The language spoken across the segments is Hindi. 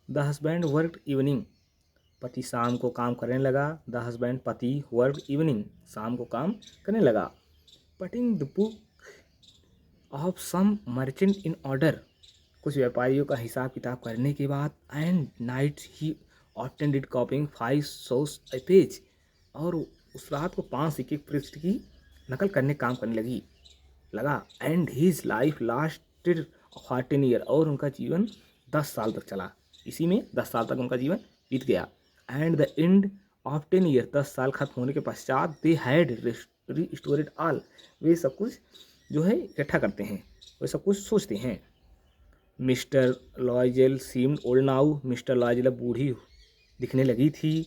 द हस्बैंड वर्कड इवनिंग, पति शाम को काम करने लगा। द हस्बैंड पति वर्कड इवनिंग, शाम को काम करने लगा। Putting the book of some merchant in order, कुछ व्यापारियों का हिसाब किताब करने के बाद। And night he often did copying 5 a page, और उस रात को 5 सिक्के पृष्ठ की नकल करने काम करने लगा। And his life lasted 14 year, और उनका जीवन 10 साल तक चला। इसी में 10 साल तक उनका जीवन बीत गया। And the end of 10 year, 10 साल खत्म होने के पश्चात, दे हैड रिस्टोरेड ऑल, वे सब कुछ जो है इकट्ठा करते हैं, वे सब कुछ सोचते हैं। Mister Loisel seemed old now, mister Loisel अब बूढ़ी दिखने लगी थी।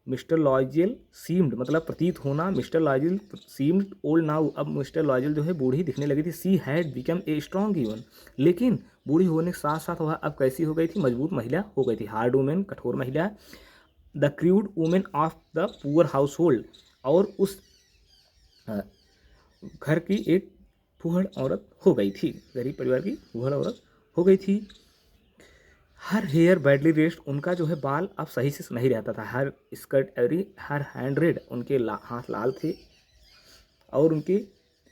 मिस्टर लॉयजेल सीम्ड मतलब प्रतीत होना, mister Loisel seemed old now, अब मिस्टर लॉयजेल जो है बूढ़ी दिखने लगी थी। She had become a strong even, लेकिन बूढ़ी होने के साथ साथ वह अब कैसी हो गई थी, मजबूत महिला हो गई थी। हार्ड वुमेन, कठोर महिला। The crude women of the poor house hold, और उस घर की एक फूहड़ औरत हो गई थी, गरीब परिवार की फूहड़ औरत हो गई थी। हर हेयर बैडली रेस्ट, उनका जो है बाल अब सही से नहीं रहता था। Her skirt every her hand red, उनके हाथ लाल थे और उनके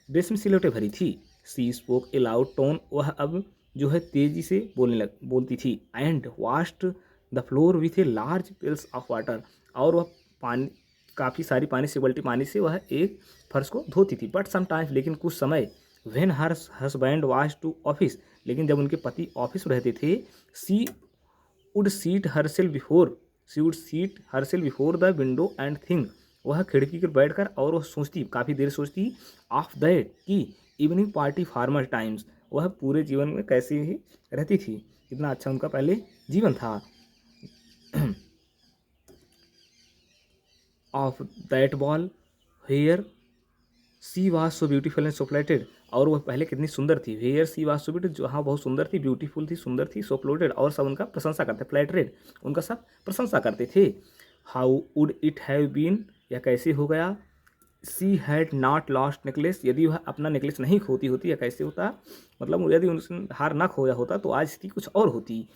ड्रेस में सिलवटें भरी थी। She spoke a loud tone, वह अब जो है तेजी से बोलती थी। And washed the floor with a large pails of water, और वह पानी काफ़ी सारी पानी से बल्टी पानी से वह एक फर्श को धोती थी। बट समटाइम्स, लेकिन कुछ समय, when her husband was to office, लेकिन जब उनके पति ऑफिस में रहते थे, she would sit herself before the window and think, वह खिड़की पर बैठकर और वह सोचती, काफ़ी देर सोचती, ऑफ दैट कि इवनिंग पार्टी फार्मर टाइम्स, वह पूरे जीवन में कैसे ही रहती थी, कितना अच्छा उनका पहले जीवन था। Of that ball where she was so beautiful and so flattered, और वह पहले कितनी सुंदर थी। Where she was so beauty, जहाँ बहुत सुंदर थी, ब्यूटीफुल थी, सुंदर थी, सो फ्लोटेड, और सब उनका प्रशंसा करते, फ्लैटरेड, उनका सब प्रशंसा करते थे। How would it have been, यह कैसे हो गया। She had not lost necklace, यदि वह अपना नेकलेस नहीं खोती होती, या कैसे होता, मतलब यदि उसने हार ना खोया होता तो आज स्थिति कुछ और होती।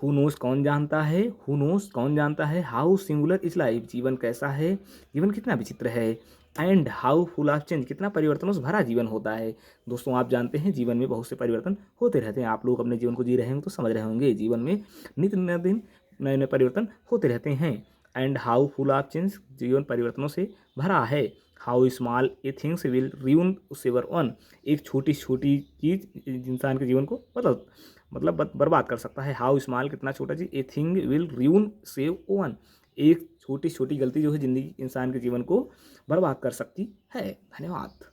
हु नोज, कौन जानता है, हु नोज, कौन जानता है। हाउ सिंगुलर इज लाइफ, जीवन कैसा है, जीवन कितना विचित्र है। And how full of change, कितना परिवर्तनों से भरा जीवन होता है। दोस्तों, आप जानते हैं जीवन में बहुत से परिवर्तन होते रहते हैं। आप लोग अपने जीवन को जी रहे होंगे तो समझ रहे होंगे, जीवन में नित्य नए दिन नए नए परिवर्तन होते रहते हैं। And how full of change, जीवन परिवर्तनों से भरा है। How small a things will ruin saver one, एक छोटी छोटी चीज़ इंसान के जीवन को बर्बाद कर सकता है। हाउ स्मॉल, कितना छोटा चीज़, a thing will ruin save one, एक छोटी छोटी गलती जो है ज़िंदगी इंसान के जीवन को बर्बाद कर सकती है। धन्यवाद।